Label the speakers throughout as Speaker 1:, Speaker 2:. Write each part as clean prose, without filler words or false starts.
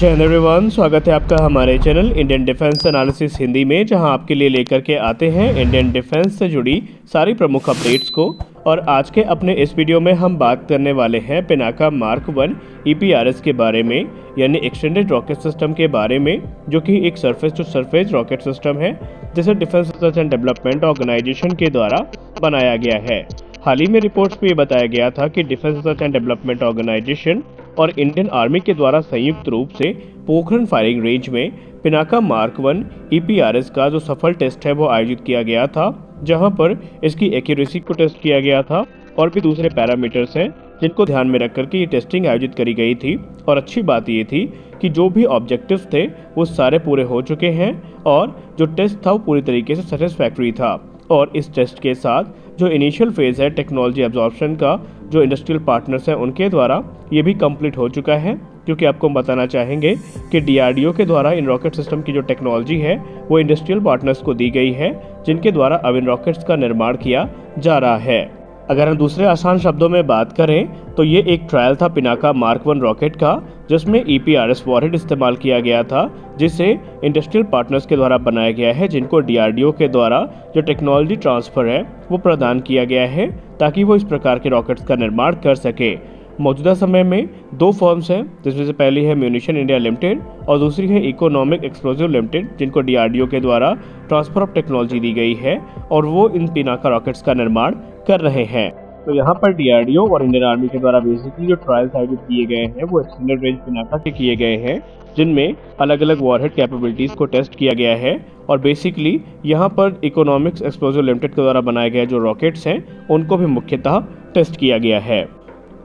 Speaker 1: जय हिंद एवरीवन, स्वागत है आपका हमारे channel Indian defence analysis Hindi में, जहां आपके लिए लेकर के आते हैं इंडियन डिफेंस से जुड़ी सारी प्रमुख अपडेट्स को। और आज के अपने इस वीडियो में हम बात करने वाले हैं पिनाका मार्क 1 EPRS के बारे में, यानी एक्सटेंडेड रॉकेट सिस्टम के बारे में, जो कि एक surface to surface rocket system है जिसे defence research and development organisation के द्वारा बनाया गया है। हाल ही में रिपोर्ट्स में ये बताया गया था कि defence research and development organisation और इंडियन आर्मी के द्वारा संयुक्त रूप से पोखरण फायरिंग रेंज में पिनाका मार्क 1 EPRS का जो सफल टेस्ट है वो आयोजित किया गया था, जहां पर इसकी एक्यूरेसी को टेस्ट किया गया था और भी दूसरे पैरामीटर्स हैं जिनको ध्यान में रख करके ये टेस्टिंग आयोजित करी गई थी। और अच्छी बात ये थी कि जो भी ऑब्जेक्टिव्स थे वो सारे पूरे हो चुके हैं और जो टेस्ट था वो पूरी तरीके से सेटिस्फैक्ट्री था। और इस टेस्ट के साथ जो इनिशियल फेज़ है टेक्नोलॉजी एब्जॉर्प्शन का, जो इंडस्ट्रियल पार्टनर्स हैं उनके द्वारा ये भी कंप्लीट हो चुका है, क्योंकि आपको हम बताना चाहेंगे कि DRDO के द्वारा इन रॉकेट सिस्टम की जो टेक्नोलॉजी है वो इंडस्ट्रियल पार्टनर्स को दी गई है, जिनके द्वारा अब इन रॉकेट्स का निर्माण किया जा रहा है। अगर हम दूसरे आसान शब्दों में बात करें तो ये एक ट्रायल था पिनाका मार्क 1 रॉकेट का, जिसमें EPRS वॉरहेड इस्तेमाल किया गया था, जिसे इंडस्ट्रियल पार्टनर्स के द्वारा बनाया गया है, जिनको DRDO के द्वारा जो टेक्नोलॉजी ट्रांसफ़र है वो प्रदान किया गया है ताकि वो इस प्रकार के रॉकेट्स का निर्माण कर सके। मौजूदा समय में दो फर्म्स हैं, जिसमें से पहली है म्यूनिशन इंडिया लिमिटेड और दूसरी है इकोनॉमिक एक्सप्लोजिव लिमिटेड, जिनको DRDO के द्वारा ट्रांसफर ऑफ टेक्नोलॉजी दी गई है और वो इन पिनाका रॉकेट्स का निर्माण कर रहे हैं। तो यहाँ पर DRDO और इंडियन आर्मी के द्वारा बेसिकली जो ट्रायल्स आयोजित किए गए हैं वो एक्सटेंडेड रेंज पिनाका के किए गए हैं, जिनमें अलग अलग वॉरहेड कैपेबिलिटीज को टेस्ट किया गया है। और बेसिकली यहाँ पर इकोनॉमिक्स एक्सप्लोजिव लिमिटेड के द्वारा बनाए गए जो रॉकेट्स हैं उनको भी मुख्यतः टेस्ट किया गया है।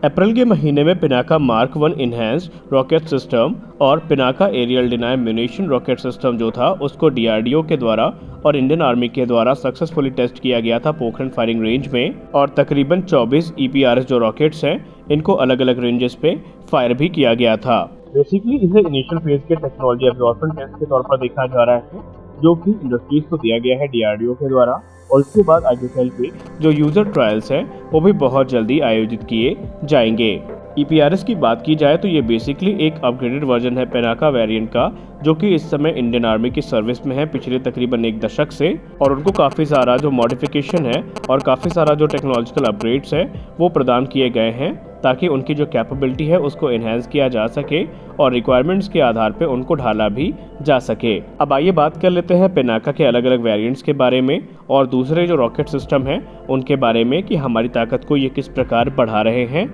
Speaker 1: अप्रैल के महीने में Pinaka mark 1 enhanced rocket system और Pinaka aerial denial munition rocket system जो था उसको DRDO के द्वारा और इंडियन आर्मी के द्वारा सक्सेसफुली टेस्ट किया गया था पोखरण फायरिंग रेंज में। और तकरीबन 24 EPRS जो रॉकेट्स हैं इनको अलग अलग रेंजेस पे फायर भी किया गया था। बेसिकली इसे इनिशियल फेज के टेक्नोलॉजी एब्जॉर्प्शन टेस्ट के तौर पर देखा जा रहा है, जो कि इंडस्ट्रीज को दिया गया है DRDO के द्वारा। और उसके बाद आगे चल के जो यूजर ट्रायल्स हैं वो भी बहुत जल्दी आयोजित किए जाएंगे। EPRS की बात की जाए तो ये बेसिकली एक अपग्रेडेड वर्जन है पिनाका वेरिएंट का, जो कि इस समय इंडियन आर्मी की सर्विस में है पिछले तकरीबन एक दशक से। और उनको काफ़ी सारा जो मॉडिफिकेशन है और काफ़ी सारा जो टेक्नोलॉजिकल अपग्रेड्स है वो प्रदान किए गए हैं, ताकि उनकी जो कैपेबिलिटी है उसको इन्हेंस किया जा सके और रिक्वायरमेंट्स के आधार पे उनको ढाला भी जा सके। अब आइए बात कर लेते हैं पिनाका के अलग अलग वेरिएंट्स के बारे में और दूसरे जो रॉकेट सिस्टम हैं उनके बारे में, कि हमारी ताकत को ये किस प्रकार बढ़ा रहे हैं।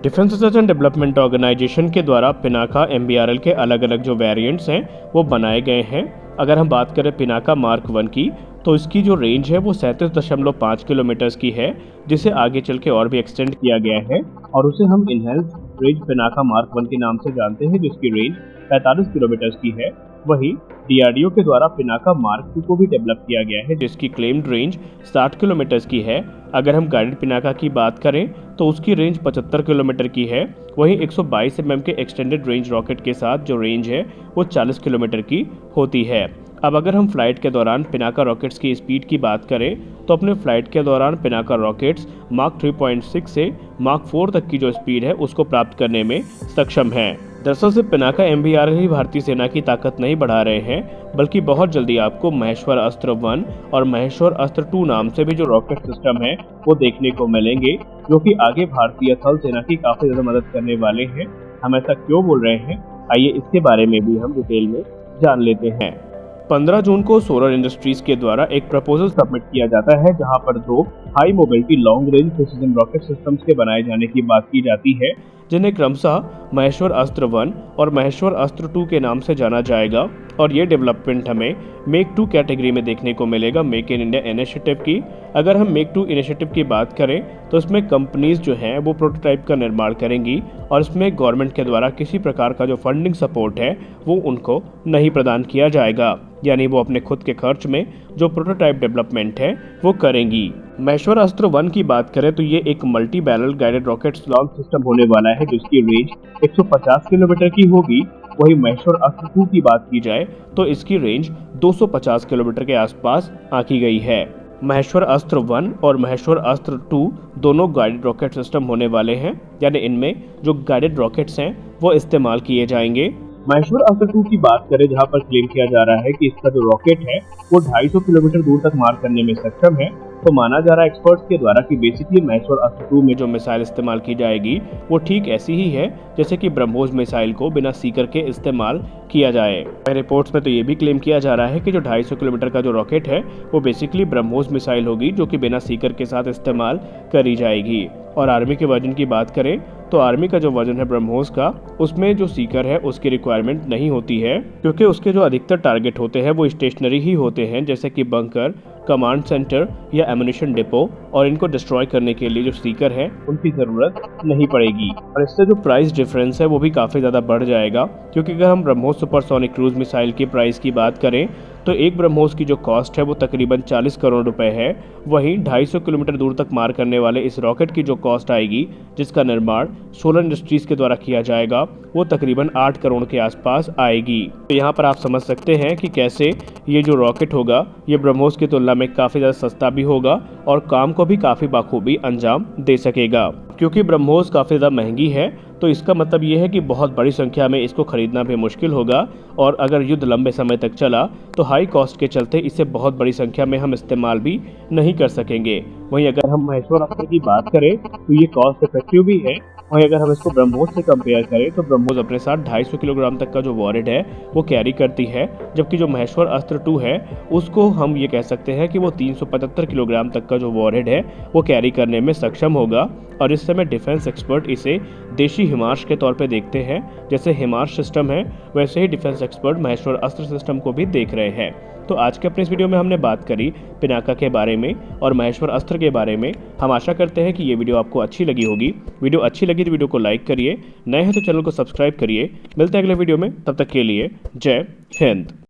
Speaker 1: Defence research and development organisation के द्वारा पिनाका MBRL के अलग अलग जो वेरिएंट्स हैं वो बनाए गए हैं। अगर हम बात करें पिनाका मार्क 1 की, तो इसकी जो रेंज है वो 37.5 किलोमीटर्स की है, जिसे आगे चल के और भी एक्सटेंड किया गया है और उसे हम इनहेंस रेंज पिनाका मार्क 1 के नाम से जानते हैं, जिसकी रेंज 45 किलोमीटर्स की है। वहीं DRDO के द्वारा पिनाका मार्क 2 को भी डेवलप किया गया है, जिसकी क्लेम्ड रेंज 60 किलोमीटर्स की है। अगर हम गाइडेड पिनाका की बात करें तो उसकी रेंज 75 किलोमीटर की है। वहीं 122 mm के एक्सटेंडेड रेंज रॉकेट के साथ जो रेंज है वो 40 किलोमीटर की होती है। अब अगर हम फ्लाइट के दौरान पिनाका रॉकेट्स की स्पीड की बात करें तो अपने फ्लाइट के दौरान पिनाका रॉकेट्स मार्क 3.6 से मार्क 4 तक की जो स्पीड है उसको प्राप्त करने में सक्षम हैं। दरअसल से पिनाका MBRL ही भारतीय सेना की ताकत नहीं बढ़ा रहे हैं, बल्कि बहुत जल्दी आपको महेश्वर अस्त्र 1 और महेश्वर अस्त्र 2 नाम से भी जो रॉकेट सिस्टम है वो देखने को मिलेंगे, जो कि आगे भारतीय थल सेना की काफी ज्यादा मदद करने वाले हैं। हम ऐसा क्यों बोल रहे हैं, आइए इसके बारे में भी हम डिटेल में जान लेते हैं। 15 जून को सोलर इंडस्ट्रीज के द्वारा एक प्रपोजल सबमिट किया जाता है, जहां पर दो high mobility long range precision rocket systems के बनाए जाने की बात की जाती है, जिन्हें क्रमशः महेश्वर अस्त्र 1 और महेश्वर अस्त्र 2 के नाम से जाना जाएगा। और ये डेवलपमेंट हमें मेक 2 कैटेगरी में देखने को मिलेगा, मेक इन इंडिया इनिशिएटिव की। अगर हम मेक 2 इनिशिएटिव की बात करें तो इसमें कंपनीज जो हैं वो प्रोटोटाइप का निर्माण करेंगी और इसमें गवर्नमेंट के द्वारा किसी प्रकार का जो फंडिंग सपोर्ट है वो उनको नहीं प्रदान किया जाएगा, यानी वो अपने खुद के खर्च में जो प्रोटोटाइप डेवलपमेंट है वो करेंगी। महेश्वर अस्त्र 1 की बात करें तो ये एक multi barrel guided rocket launch system होने वाला है, जिसकी रेंज 150 किलोमीटर की होगी। वही महेश्वर अस्त्र 2 की बात की जाए तो इसकी रेंज 250 किलोमीटर के आसपास आंकी गई है। महेश्वर अस्त्र 1 और महेश्वर अस्त्र 2 दोनों गाइडेड रॉकेट सिस्टम होने वाले हैं, यानी इनमें जो गाइडेड रॉकेट्स हैं वो इस्तेमाल किए जाएंगे। महेश्वर अस्त्र 2 की बात करें, जहां पर क्लेम किया जा रहा है कि इसका जो रॉकेट है वो 250 किलोमीटर दूर तक मार करने में सक्षम है, तो माना जा रहा है एक्सपर्ट्स के द्वारा कि बेसिकली महेश्वर अस्त्र 2 में जो मिसाइल इस्तेमाल की जाएगी वो ठीक ऐसी ही है जैसे कि ब्रह्मोस मिसाइल को बिना सीकर के इस्तेमाल किया जाए। रिपोर्ट्स में तो ये भी क्लेम किया जा रहा है कि जो 250 किलोमीटर का जो रॉकेट है वो बेसिकली ब्रह्मोस मिसाइल होगी, जो कि बिना सीकर के साथ इस्तेमाल करी जाएगी। और आर्मी के वर्जन की बात करें तो आर्मी का जो वर्जन है ब्रह्मोस का, उसमें जो सीकर है उसकी रिक्वायरमेंट नहीं होती है, क्योंकि उसके जो अधिकतर टारगेट होते हैं वो स्टेशनरी ही होते हैं, जैसे कि बंकर, कमांड सेंटर या एमुनिशन डिपो, और इनको डिस्ट्रॉय करने के लिए जो सीकर है उनकी ज़रूरत नहीं पड़ेगी। और इससे जो प्राइस डिफरेंस है वो भी काफ़ी ज़्यादा बढ़ जाएगा, क्योंकि अगर हम ब्रह्मोस सुपरसोनिक क्रूज मिसाइल की प्राइस की बात करें तो एक ब्रह्मोस की जो कॉस्ट है वो तकरीबन 40 करोड़ रुपए है। वहीं 250 किलोमीटर दूर तक मार करने वाले इस रॉकेट की जो कॉस्ट आएगी, जिसका निर्माण सोलर इंडस्ट्रीज के द्वारा किया जाएगा, वो तकरीबन 8 करोड़ के आसपास आएगी। तो यहाँ पर आप समझ सकते हैं कि कैसे ये जो रॉकेट होगा ये ब्रह्मोस की तुलना में काफ़ी ज़्यादा सस्ता भी होगा और काम को भी काफ़ी बाखूबी अंजाम दे सकेगा। क्योंकि ब्रह्मोस काफ़ी ज़्यादा महंगी है, तो इसका मतलब ये है कि बहुत बड़ी संख्या में इसको खरीदना भी मुश्किल होगा, और अगर युद्ध लंबे समय तक चला तो हाई कॉस्ट के चलते इसे बहुत बड़ी संख्या में हम इस्तेमाल भी नहीं कर सकेंगे। वहीं अगर हम महेश्वर अस्त्र की बात करें तो ये कॉस्ट इफेक्टिव भी है। वहीं अगर हम इसको ब्रह्मोस से कंपेयर करें तो ब्रह्मोस अपने साथ 250 किलोग्राम तक का जो वॉरहेड है वो कैरी करती है, जबकि जो महेश्वर अस्त्र 2 है उसको हम ये कह सकते हैं कि वो 375 किलोग्राम तक का जो वॉरहेड है वो कैरी करने में सक्षम होगा। और इस समय डिफेंस एक्सपर्ट इसे देशी हिमार्श के तौर पे देखते हैं। जैसे हिमार्श सिस्टम है वैसे ही डिफेंस एक्सपर्ट महेश्वर अस्त्र सिस्टम को भी देख रहे हैं। तो आज के अपने इस वीडियो में हमने बात करी पिनाका के बारे में और महेश्वर अस्त्र के बारे में। हम आशा करते हैं कि ये वीडियो आपको अच्छी लगी होगी। वीडियो अच्छी लगी तो वीडियो को लाइक करिए, नए हैं तो चैनल को सब्सक्राइब करिए। मिलते हैं अगले वीडियो में, तब तक के लिए जय हिंद।